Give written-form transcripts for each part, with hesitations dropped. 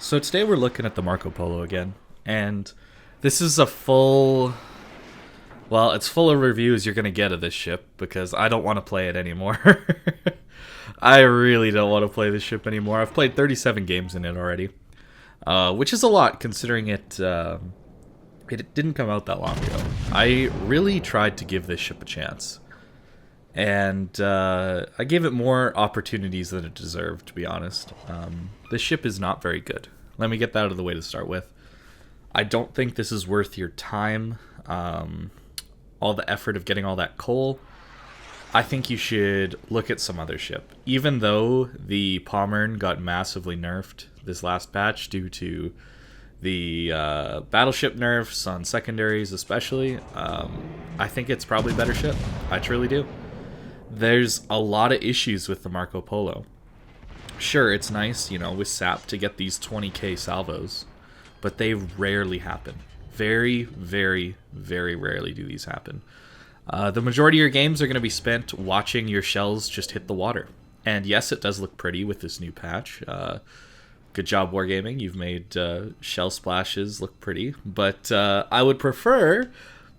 So today we're looking at the Marco Polo again, and this is a full, well, it's full of reviews you're going to get of this ship because I don't want to play it anymore. I really don't want to play this ship anymore. I've played 37 games in it already, which is a lot considering it didn't come out that long ago. I really tried to give this ship a chance, and I gave it more opportunities than it deserved, to be honest. This ship is not very good. Let me get that out of the way to start with. I don't think this is worth your time, all the effort of getting all that coal. I think you should look at some other ship. Even though the Pommern got massively nerfed this last patch due to the Battleship nerfs on secondaries especially, I think it's probably a better ship. I truly do. There's a lot of issues with the Marco Polo. Sure, it's nice, you know, with SAP to get these 20k salvos, but they rarely happen. Very, very, very rarely do these happen. The majority of your games are going to be spent watching your shells just hit the water. And yes, it does look pretty with this new patch. Good job, Wargaming. You've made shell splashes look pretty. But I would prefer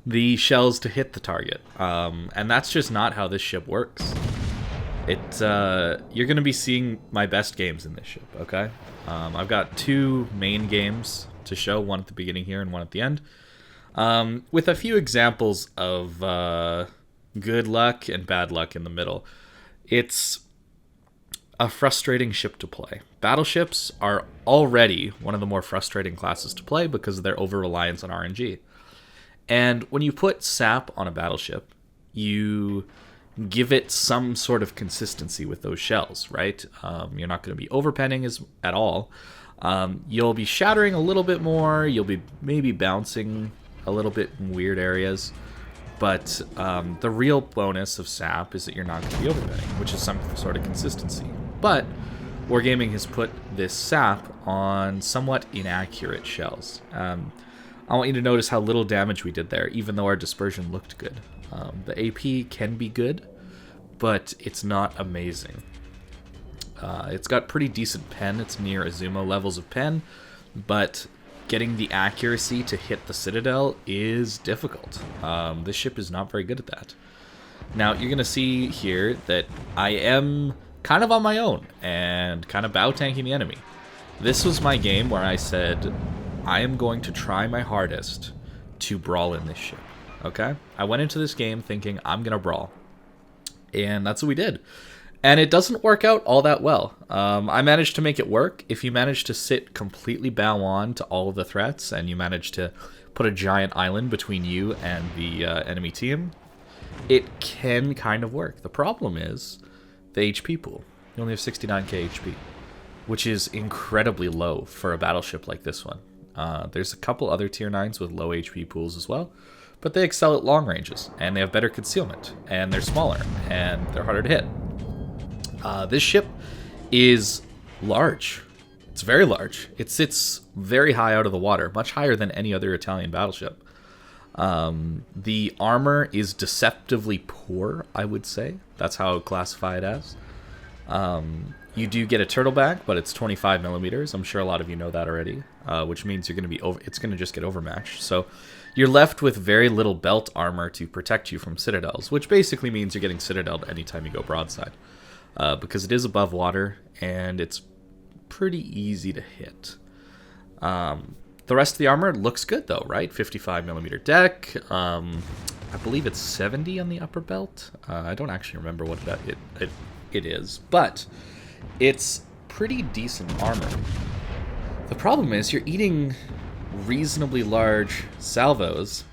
the shells to hit the target. And that's just not how this ship works. You're going to be seeing my best games in this ship, okay? I've got two main games to show, one at the beginning here and one at the end, with a few examples of good luck and bad luck in the middle. It's a frustrating ship to play. Battleships are already one of the more frustrating classes to play because of their over-reliance on RNG. And when you put SAP on a battleship, you give it some sort of consistency with those shells, right? You're not going to be overpenning at all. You'll be shattering a little bit more. You'll be maybe bouncing a little bit in weird areas. But the real bonus of SAP is that you're not going to be overpenning, which is some sort of consistency. But Wargaming has put this SAP on somewhat inaccurate shells. I want you to notice how little damage we did there, even though our dispersion looked good. The AP can be good, but it's not amazing. It's got pretty decent pen. It's near Azuma levels of pen, but getting the accuracy to hit the Citadel is difficult. This ship is not very good at that. Now, you're going to see here that I am kind of on my own and kind of bow tanking the enemy. This was my game where I said, I am going to try my hardest to brawl in this ship. Okay? I went into this game thinking I'm going to brawl. And that's what we did. And it doesn't work out all that well. I managed to make it work. If you manage to sit completely bow on to all of the threats and you manage to put a giant island between you and the enemy team, it can kind of work. The problem is the HP pool. You only have 69k HP, which is incredibly low for a battleship like this one. There's a couple other tier 9s with low HP pools as well, but they excel at long ranges, and they have better concealment, and they're smaller, and they're harder to hit. This ship is large. It's very large. It sits very high out of the water, much higher than any other Italian battleship. The armor is deceptively poor, I would say. That's how I would classify it as. You do get a turtleback, but it's 25 millimeters. I'm sure a lot of you know that already, which means you're going to be it's going to just get overmatched. So you're left with very little belt armor to protect you from citadels, which basically means you're getting citadeled anytime you go broadside, because it is above water and it's pretty easy to hit. The rest of the armor looks good though, right? 55 millimeter deck. I believe it's 70 on the upper belt. I don't actually remember what it is, but it's pretty decent armor. The problem is you're eating reasonably large salvos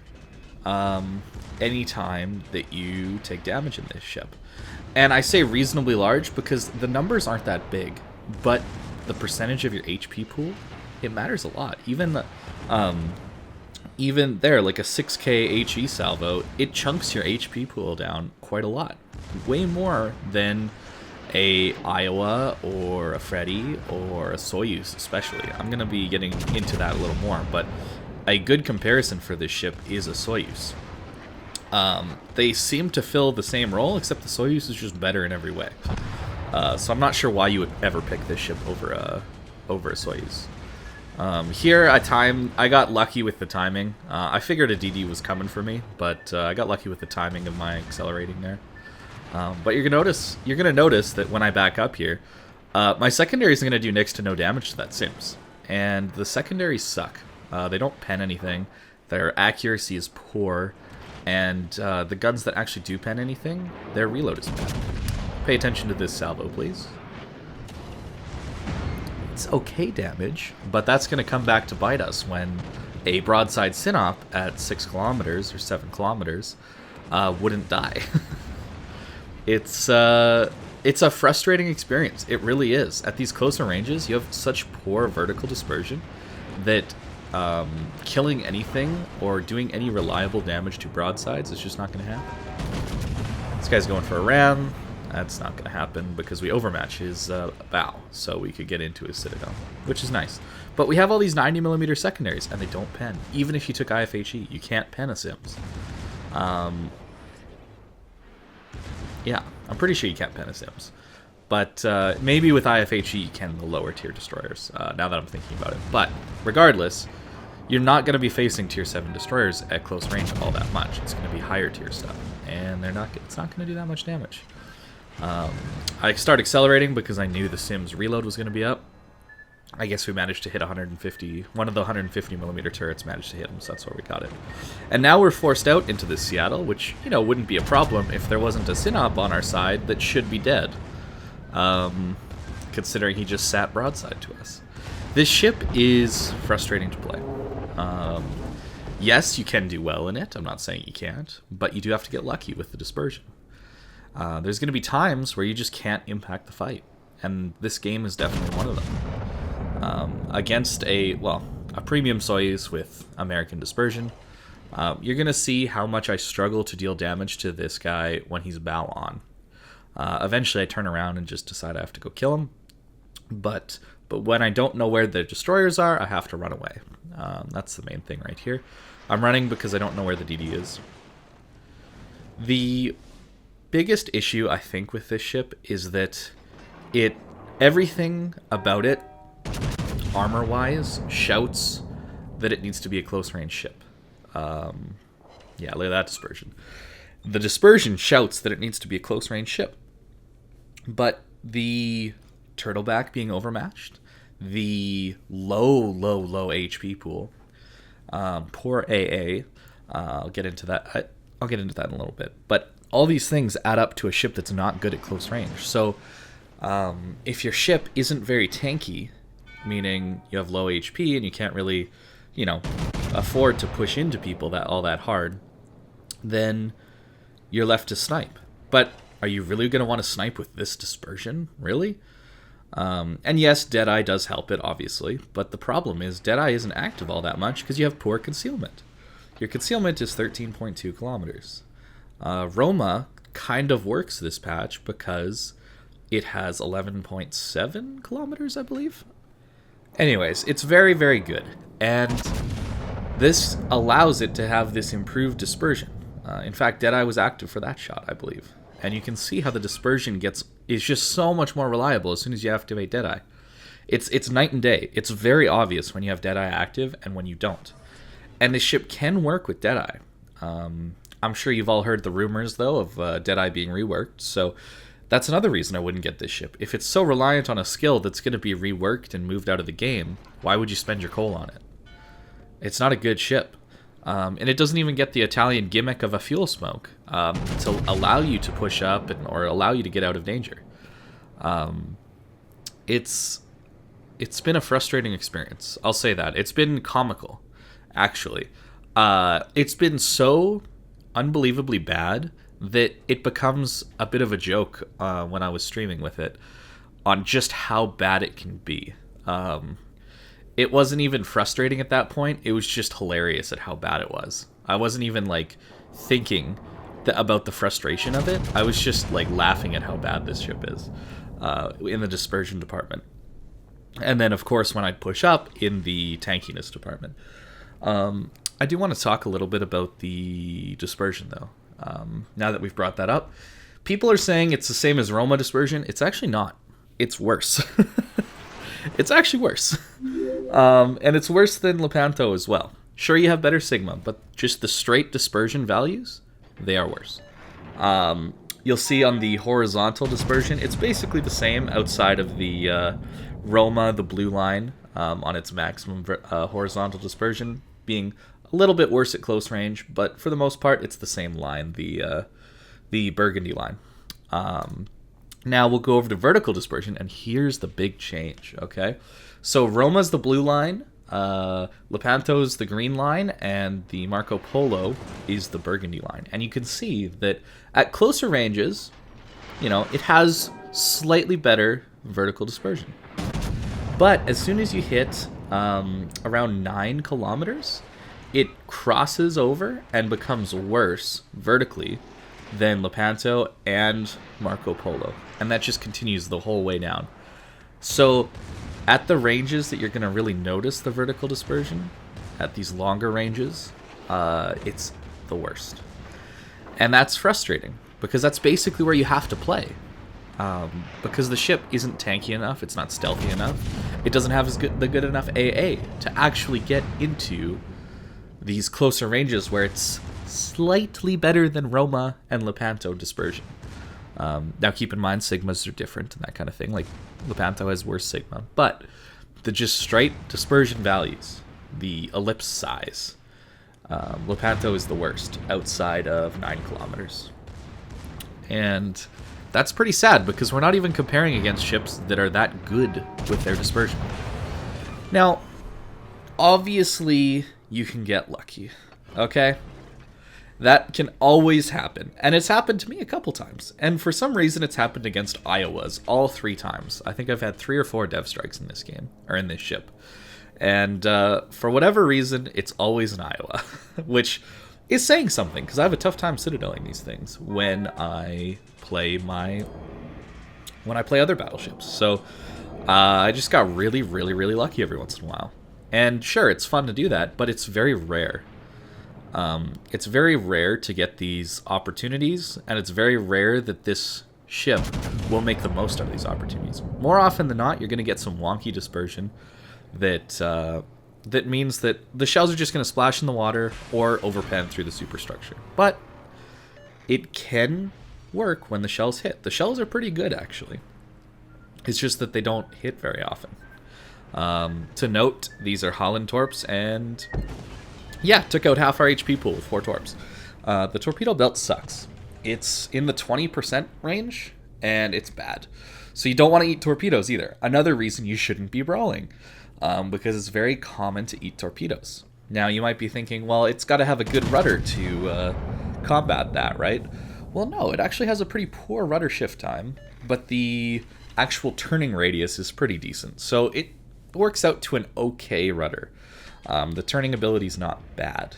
anytime that you take damage in this ship. And I say reasonably large because the numbers aren't that big, but the percentage of your HP pool, it matters a lot. Even there, like a 6k HE salvo, it chunks your HP pool down quite a lot. Way more than a Iowa or a Freddy or a Soyuz especially. I'm going to be getting into that a little more, but a good comparison for this ship is a Soyuz. They seem to fill the same role, except the Soyuz is just better in every way. So I'm not sure why you would ever pick this ship over a Soyuz. Here, I got lucky with the timing. I figured a DD was coming for me, but I got lucky with the timing of my accelerating there. But you're gonna notice that when I back up here, my secondary is gonna do next to no damage to that Sims, and the secondaries suck. They don't pen anything. Their accuracy is poor, and the guns that actually do pen anything, their reload is bad. Pay attention to this salvo, please. It's okay damage, but that's going to come back to bite us when a broadside Synop at 6 kilometers or 7 kilometers wouldn't die. It's a frustrating experience. It really is. At these closer ranges, you have such poor vertical dispersion that killing anything or doing any reliable damage to broadsides is just not going to happen. This guy's going for a ram. That's not going to happen because we overmatch his bow, so we could get into his citadel, which is nice. But we have all these 90mm secondaries, and they don't pen. Even if you took IFHE, you can't pen a Sims. Yeah, I'm pretty sure you can't pen a Sims. But maybe with IFHE you can the lower tier destroyers, now that I'm thinking about it. But regardless, you're not going to be facing tier 7 destroyers at close range all that much. It's going to be higher tier stuff, and it's not going to do that much damage. I started accelerating because I knew the Sim's reload was going to be up. I guess we managed to hit 150. One of the 150mm turrets managed to hit him, so that's where we got it. And now we're forced out into this Seattle, which, you know, wouldn't be a problem if there wasn't a Synop on our side that should be dead. Considering he just sat broadside to us. This ship is frustrating to play. Yes, you can do well in it. I'm not saying you can't, but you do have to get lucky with the dispersion. There's going to be times where you just can't impact the fight, and this game is definitely one of them. Against a premium Soyuz with American dispersion, you're going to see how much I struggle to deal damage to this guy when he's bow on. Eventually I turn around and just decide I have to go kill him, but when I don't know where the destroyers are, I have to run away. That's the main thing right here. I'm running because I don't know where the DD is. The biggest issue I think with this ship is that everything about it, armor-wise, shouts that it needs to be a close-range ship. Yeah, look at that dispersion. The dispersion shouts that it needs to be a close-range ship. But the turtleback being overmatched, the low HP pool, poor AA, I'll get into that. I'll get into that in a little bit. But all these things add up to a ship that's not good at close range. So if your ship isn't very tanky, meaning you have low HP and you can't really, afford to push into people all that hard, then you're left to snipe. But are you really going to want to snipe with this dispersion? Really? And yes, Deadeye does help it, obviously, but the problem is Deadeye isn't active all that much because you have poor concealment. Your concealment is 13.2 kilometers. Roma kind of works this patch because it has 11.7 kilometers, I believe. Anyways, it's very, very good, and this allows it to have this improved dispersion. In fact, Deadeye was active for that shot, I believe. And you can see how the dispersion is just so much more reliable as soon as you activate Deadeye. It's night and day. It's very obvious when you have Deadeye active and when you don't. And this ship can work with Deadeye. I'm sure you've all heard the rumors, though, of Deadeye being reworked, so that's another reason I wouldn't get this ship. If it's so reliant on a skill that's going to be reworked and moved out of the game, why would you spend your coal on it? It's not a good ship. And it doesn't even get the Italian gimmick of a fuel smoke to allow you to push up or allow you to get out of danger. It's been a frustrating experience. I'll say that. It's been comical, actually. It's been so unbelievably bad that it becomes a bit of a joke when I was streaming with it on just how bad it can be. It wasn't even frustrating at that point. It was just hilarious at how bad it was. I wasn't even thinking about the frustration of it. I was just laughing at how bad this ship is in the dispersion department. And then of course when I'd push up in the tankiness department. I do want to talk a little bit about the dispersion though. Now that we've brought that up, people are saying it's the same as Roma dispersion. It's actually not. It's worse. It's actually worse. And it's worse than Lepanto as well. Sure, you have better Sigma, but just the straight dispersion values, they are worse. You'll see on the horizontal dispersion, it's basically the same outside of the Roma, the blue line, on its maximum horizontal dispersion, being a little bit worse at close range, but for the most part, it's the same line, the burgundy line. Now we'll go over to vertical dispersion, and here's the big change, okay? So Roma's the blue line, Lepanto's the green line, and the Marco Polo is the burgundy line. And you can see that at closer ranges, you know, it has slightly better vertical dispersion. But as soon as you hit around 9 kilometers, it crosses over and becomes worse vertically than Lepanto and Marco Polo. And that just continues the whole way down. So at the ranges that you're going to really notice the vertical dispersion, at these longer ranges, it's the worst. And that's frustrating, because that's basically where you have to play. Because the ship isn't tanky enough, it's not stealthy enough, it doesn't have the good enough AA to actually get into these closer ranges where it's slightly better than Roma and Lepanto dispersion. Now keep in mind, Sigmas are different and that kind of thing. Like, Lepanto has worse Sigma. But the just straight dispersion values, the ellipse size, Lepanto is the worst outside of 9 kilometers. And that's pretty sad, because we're not even comparing against ships that are that good with their dispersion. Now, obviously, you can get lucky, okay? That can always happen. And it's happened to me a couple times. And for some reason, it's happened against Iowas all 3 times. I think I've had 3 or 4 dev strikes in this game, or in this ship. And for whatever reason, it's always an Iowa, which is saying something, because I have a tough time citadeling these things when I play other battleships. So I just got really, really, really lucky every once in a while. And sure, it's fun to do that, but it's very rare. It's very rare to get these opportunities, and it's very rare that this ship will make the most of these opportunities. More often than not, you're going to get some wonky dispersion that means that the shells are just going to splash in the water or overpen through the superstructure. But it can work when the shells hit. The shells are pretty good, actually. It's just that they don't hit very often. To note, these are Holland torps, and yeah, took out half our HP pool with 4 torps. The torpedo belt sucks. It's in the 20% range, and it's bad. So you don't want to eat torpedoes either. Another reason you shouldn't be brawling, because it's very common to eat torpedoes. Now, you might be thinking, well, it's got to have a good rudder to combat that, right? Well, no, it actually has a pretty poor rudder shift time, but the actual turning radius is pretty decent. So it works out to an okay rudder. The turning ability is not bad.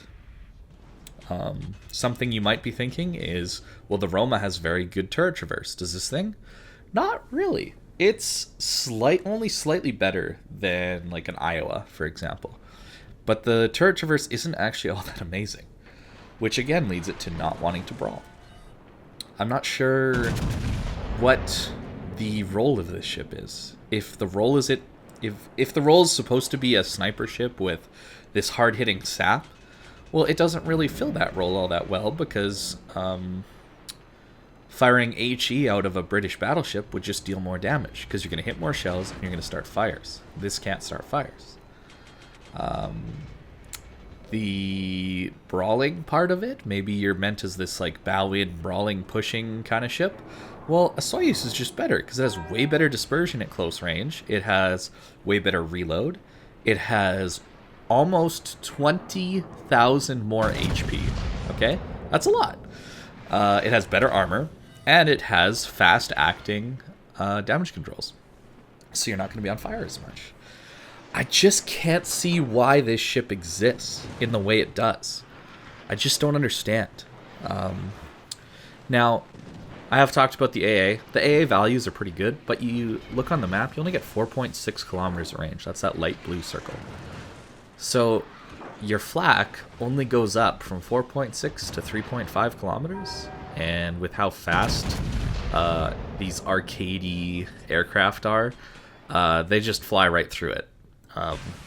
Something you might be thinking is, well, the Roma has very good turret traverse. Does this thing? Not really. It's only slightly better than like an Iowa, for example. But the turret traverse isn't actually all that amazing, which again leads it to not wanting to brawl. I'm not sure what the role of this ship is. If the role is if the role is supposed to be a sniper ship with this hard-hitting SAP, well, it doesn't really fill that role all that well, because firing HE out of a British battleship would just deal more damage, because you're going to hit more shells and you're going to start fires. This can't start fires. The brawling part of it, maybe you're meant as this like bow-in, brawling, pushing kind of ship. Well, a Soyuz is just better, because it has way better dispersion at close range. It has way better reload. It has almost 20,000 more HP. Okay? That's a lot. It has better armor, and it has fast-acting damage controls. So you're not going to be on fire as much. I just can't see why this ship exists in the way it does. I just don't understand. Now, I have talked about the AA. The AA values are pretty good, but you look on the map, you only get 4.6 kilometers of range. That's that light blue circle. So your flak only goes up from 4.6 to 3.5 kilometers. And with how fast these arcadey aircraft are, they just fly right through it.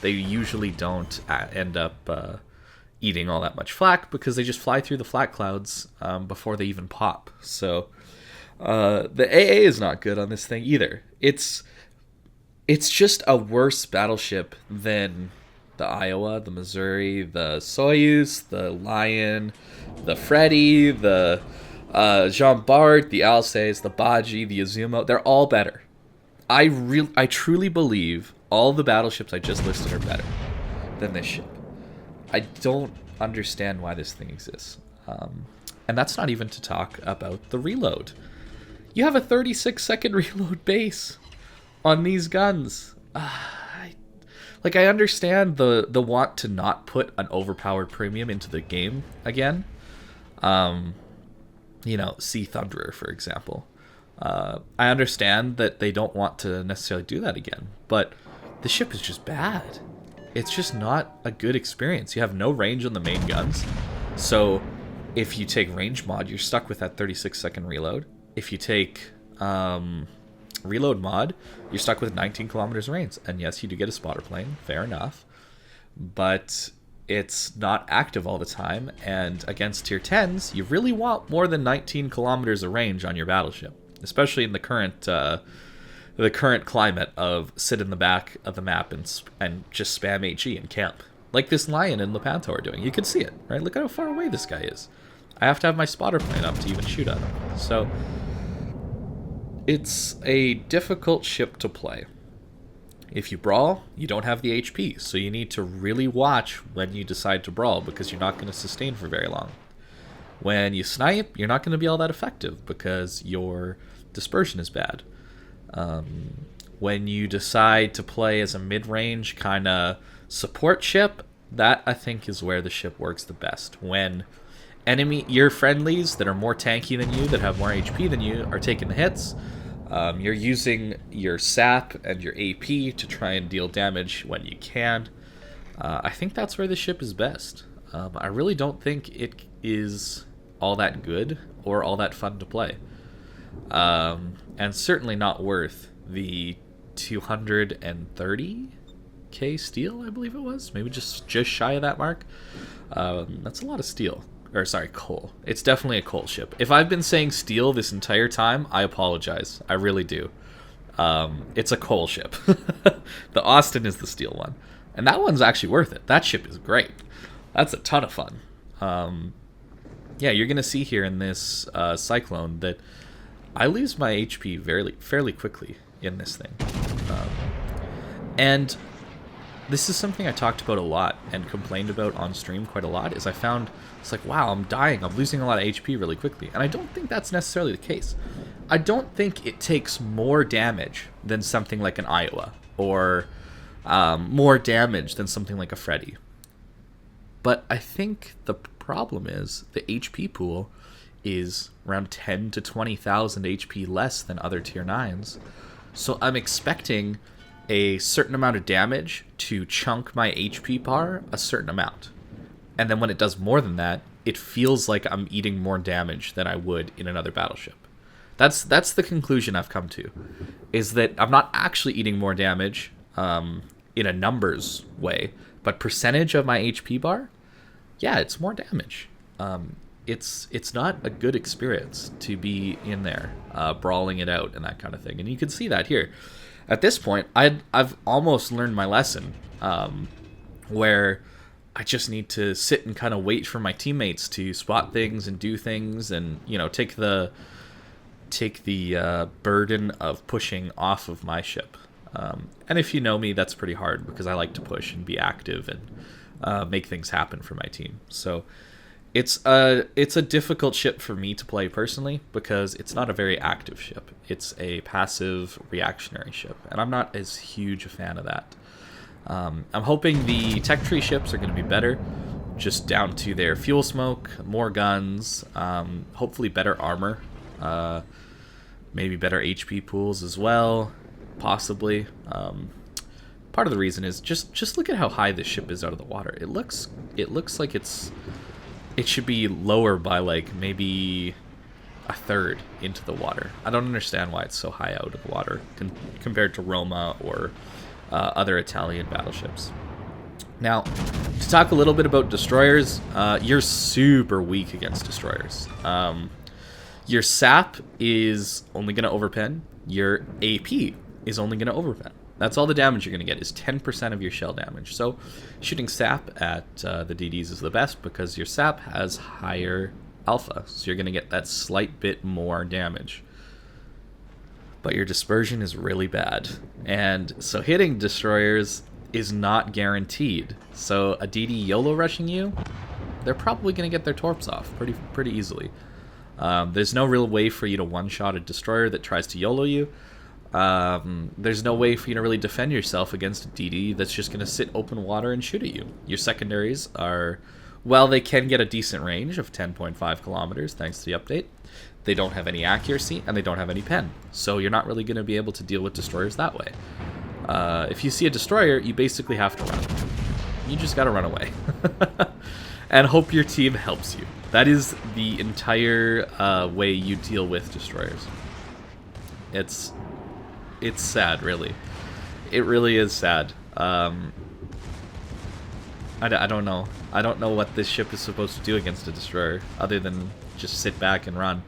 They usually don't end up eating all that much flak because they just fly through the flak clouds before they even pop. So the AA is not good on this thing either. It's just a worse battleship than the Iowa, the Missouri, the Soyuz, the Lion, the Freddy, the Jean Bart, the Alsace, the Baji, the Izumo. They're all better. I truly believe all the battleships I just listed are better than this ship. I don't understand why this thing exists. And that's not even to talk about the reload. You have a 36-second reload base on these guns. I understand the want to not put an overpowered premium into the game again. Sea Thunderer, for example. I understand that they don't want to necessarily do that again, but the ship is just bad. It's just not a good experience. You have no range on the main guns, so if you take range mod, you're stuck with that 36-second reload. If you take reload mod, you're stuck with 19 kilometers range. And yes, you do get a spotter plane, fair enough, but it's not active all the time, and against tier 10s, you really want more than 19 kilometers of range on your battleship, especially in the current climate of sit in the back of the map and just spam HE and camp, like this Lion and Lepanto are doing. You can see it, right? Look at how far away this guy is. I have to have my spotter plane up to even shoot at him. So it's a difficult ship to play. If you brawl, you don't have the HP, so you need to really watch when you decide to brawl, because you're not going to sustain for very long. When you snipe, you're not going to be all that effective because your dispersion is bad. When you decide to play as a mid-range kind of support ship, that I think is where the ship works the best. When your friendlies that are more tanky than you, that have more HP than you, are taking the hits, you're using your SAP and your AP to try and deal damage when you can. I think that's where the ship is best. I really don't think it is all that good or all that fun to play. And certainly not worth the 230k steel, I believe it was. Maybe just shy of that mark. That's a lot of steel. Or sorry, coal. It's definitely a coal ship. If I've been saying steel this entire time, I apologize. I really do. It's a coal ship. The Austin is the steel one. And that one's actually worth it. That ship is great. That's a ton of fun. Yeah, you're going to see here in this Cyclone that I lose my HP fairly quickly in this thing. And this is something I talked about a lot and complained about on stream quite a lot, is I found it's like, wow, I'm dying. I'm losing a lot of HP really quickly. And I don't think that's necessarily the case. I don't think it takes more damage than something like an Iowa, or more damage than something like a Freddy. But I think the problem is the HP pool is around 10 to 20,000 HP less than other tier 9s. So I'm expecting a certain amount of damage to chunk my HP bar a certain amount. And then when it does more than that, it feels like I'm eating more damage than I would in another battleship. That's the conclusion I've come to, is that I'm not actually eating more damage in a numbers way, but percentage of my HP bar, yeah, it's more damage. It's not a good experience to be in there, brawling it out and that kind of thing. And you can see that here. At this point, I've almost learned my lesson, where I just need to sit and kind of wait for my teammates to spot things and do things, and take the burden of pushing off of my ship. And if you know me, that's pretty hard because I like to push and be active and make things happen for my team. So it's a difficult ship for me to play personally because it's not a very active ship. It's a passive reactionary ship, and I'm not as huge a fan of that. I'm hoping the tech tree ships are going to be better, just down to their fuel smoke, more guns, hopefully better armor, maybe better HP pools as well, possibly. Part of the reason is just look at how high this ship is out of the water. It looks like it should be lower by like maybe a third into the water. I don't understand why it's so high out of the water compared to Roma or other Italian battleships. Now, to talk a little bit about destroyers, you're super weak against destroyers. Your SAP is only going to overpen. Your AP is only going to overpen. That's all the damage you're going to get is 10% of your shell damage. So shooting SAP at the DDs is the best because your SAP has higher alpha. So you're going to get that slight bit more damage. But your dispersion is really bad. And so hitting destroyers is not guaranteed. So a DD YOLO rushing you, they're probably going to get their torps off pretty easily. There's no real way for you to one-shot a destroyer that tries to YOLO you. There's no way for you to really defend yourself against a DD that's just going to sit open water and shoot at you. Your secondaries are, well, they can get a decent range of 10.5 kilometers thanks to the update. They don't have any accuracy, and they don't have any pen. So you're not really going to be able to deal with destroyers that way. If you see a destroyer, you basically have to run. You just got to run away. And hope your team helps you. That is the entire way you deal with destroyers. It's sad, really. It really is sad. I don't know. I don't know what this ship is supposed to do against a destroyer, other than just sit back and run.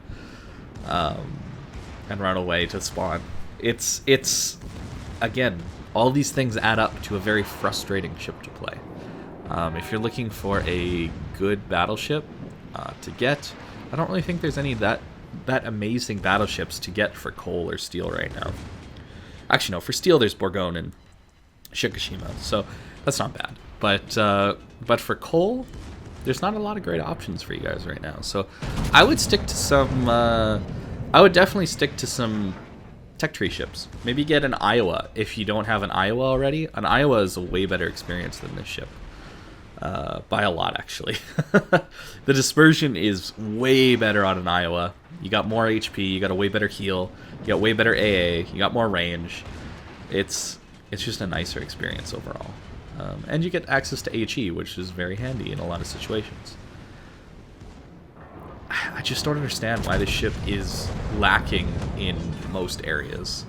And run away to spawn. It's again, all these things add up to a very frustrating ship to play. If you're looking for a good battleship to get, I don't really think there's any that amazing battleships to get for coal or steel right now. Actually, no, for steel there's Bourgogne and Shikishima, so that's not bad. But for coal, there's not a lot of great options for you guys right now. So I would stick to some. I would definitely stick to some tech tree ships. Maybe get an Iowa if you don't have an Iowa already. An Iowa is a way better experience than this ship. By a lot, actually. The dispersion is way better on an Iowa. You got more HP, you got a way better heal, you got way better AA, you got more range. It's just a nicer experience overall. And you get access to HE, which is very handy in a lot of situations. I just don't understand why this ship is lacking in most areas.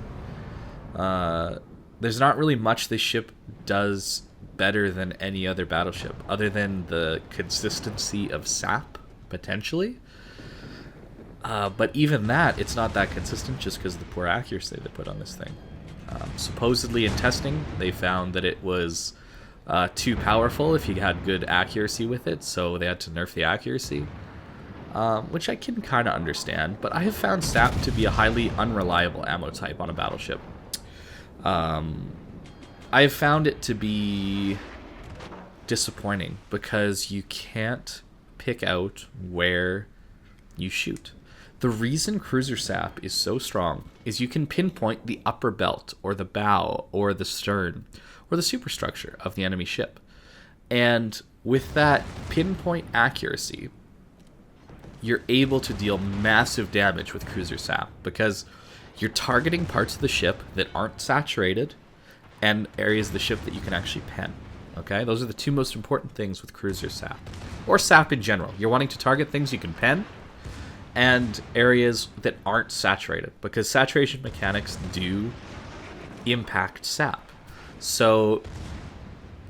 There's not really much this ship does better than any other battleship, other than the consistency of SAP, potentially. But even that, it's not that consistent just because of the poor accuracy they put on this thing. Supposedly in testing, they found that it was too powerful if you had good accuracy with it, so they had to nerf the accuracy. Which I can kind of understand, but I have found SAP to be a highly unreliable ammo type on a battleship. I have found it to be disappointing because you can't pick out where you shoot. The reason cruiser SAP is so strong is you can pinpoint the upper belt or the bow or the stern or the superstructure of the enemy ship. And with that pinpoint accuracy, you're able to deal massive damage with cruiser SAP because you're targeting parts of the ship that aren't saturated and areas of the ship that you can actually pen. Okay, those are the two most important things with cruiser SAP, or SAP in general. You're wanting to target things you can pen and areas that aren't saturated, because saturation mechanics do impact SAP. So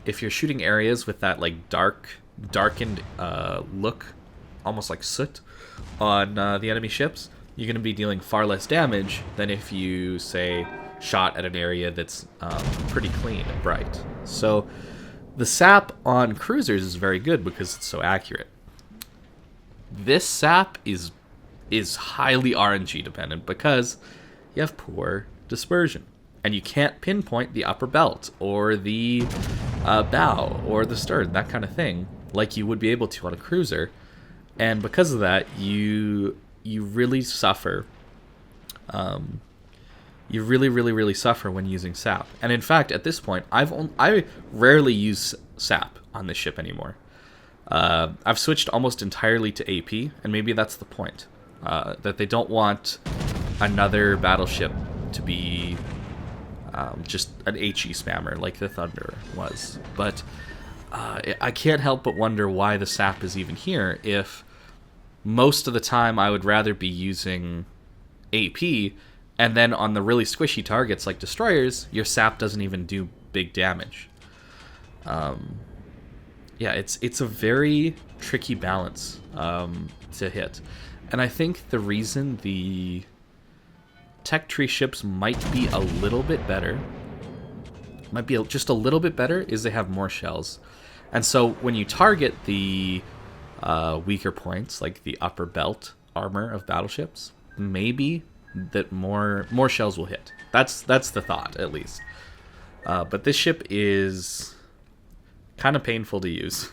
if you're shooting areas with that like darkened look, almost like soot on the enemy ships, you're going to be dealing far less damage than if you, say, shot at an area that's pretty clean and bright. So the SAP on cruisers is very good because it's so accurate. This SAP is highly RNG dependent because you have poor dispersion. And you can't pinpoint the upper belt or the bow or the stern, that kind of thing, like you would be able to on a cruiser. And because of that, you really suffer. You really suffer when using SAP. And in fact, at this point, I rarely use SAP on this ship anymore. I've switched almost entirely to AP, and maybe that's the point. That they don't want another battleship to be just an HE spammer like the Thunder was. But I can't help but wonder why the SAP is even here if most of the time I would rather be using AP, and then on the really squishy targets like destroyers, your SAP doesn't even do big damage. Yeah, it's a very tricky balance to hit. And I think the reason the tech tree ships might be a little bit better, just a little bit better, is they have more shells. And so when you target the weaker points, like the upper belt armor of battleships, maybe that more shells will hit. That's the thought, at least. But this ship is kind of painful to use.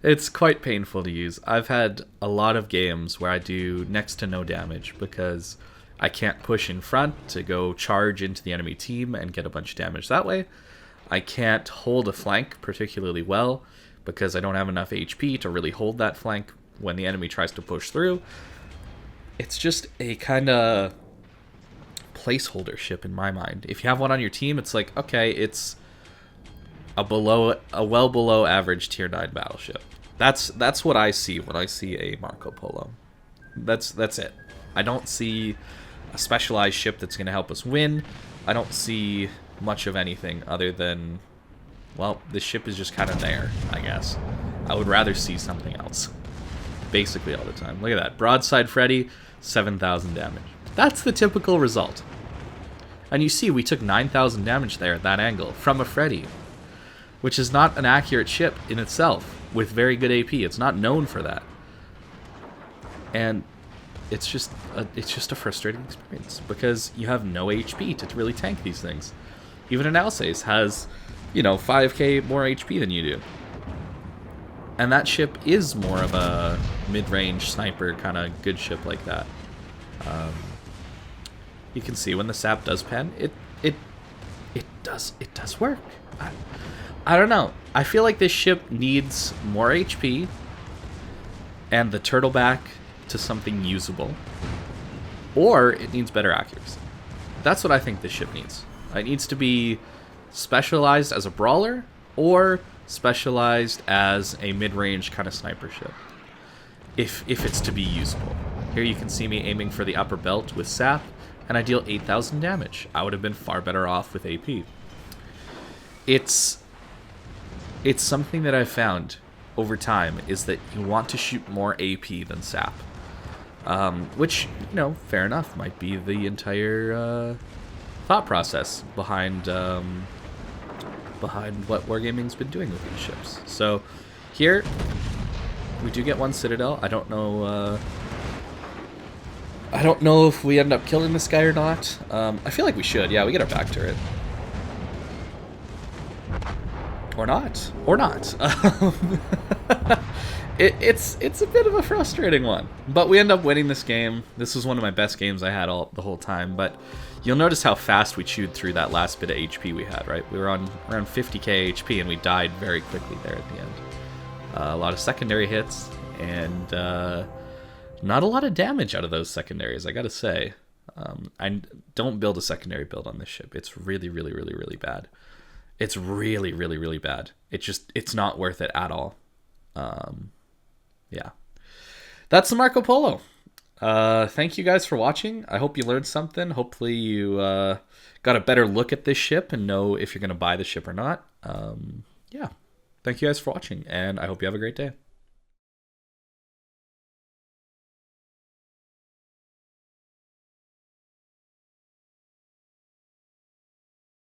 It's quite painful to use. I've had a lot of games where I do next to no damage because I can't push in front to go charge into the enemy team and get a bunch of damage that way. I can't hold a flank particularly well because I don't have enough HP to really hold that flank when the enemy tries to push through. It's just a kind of placeholder ship in my mind. If you have one on your team, it's like, okay, it's a well below average tier 9 battleship. That's what I see when I see a Marco Polo. That's it. I don't see a specialized ship that's going to help us win. I don't see much of anything other than, well, this ship is just kind of there, I guess. I would rather see something else basically all the time. Look at that. Broadside Freddy, 7,000 damage. That's the typical result. And you see, we took 9,000 damage there at that angle from a Freddy, which is not an accurate ship in itself with very good AP. It's not known for that. And it's just a frustrating experience because you have no HP to really tank these things. Even an Alsace has, 5k more HP than you do. And that ship is more of a mid-range sniper kind of good ship like that. You can see when the SAP does pen, it does work. I don't know. I feel like this ship needs more HP and the turtle back to something usable, or it needs better accuracy. That's what I think this ship needs. It needs to be specialized as a brawler or specialized as a mid-range kind of sniper ship, if it's to be usable. Here you can see me aiming for the upper belt with SAP, and I deal 8,000 damage. I would have been far better off with AP. It's something that I've found over time, is that you want to shoot more AP than SAP. Which, fair enough, might be the entire thought process behind what Wargaming's been doing with these ships. So here, we do get one Citadel. I don't know if we end up killing this guy or not. I feel like we should. Yeah, we get our back turret. Or not. It's a bit of a frustrating one. But we end up winning this game. This was one of my best games I had the whole time. But you'll notice how fast we chewed through that last bit of HP we had, right? We were on around 50k HP, and we died very quickly there at the end. A lot of secondary hits, and not a lot of damage out of those secondaries, I gotta say. I don't build a secondary build on this ship. It's really, really, really, really bad. It's really, really, really bad. It's not worth it at all. Yeah. That's the Marco Polo. Thank you guys for watching. I hope you learned something. Hopefully you got a better look at this ship and know if you're going to buy the ship or not. Yeah. Thank you guys for watching, and I hope you have a great day.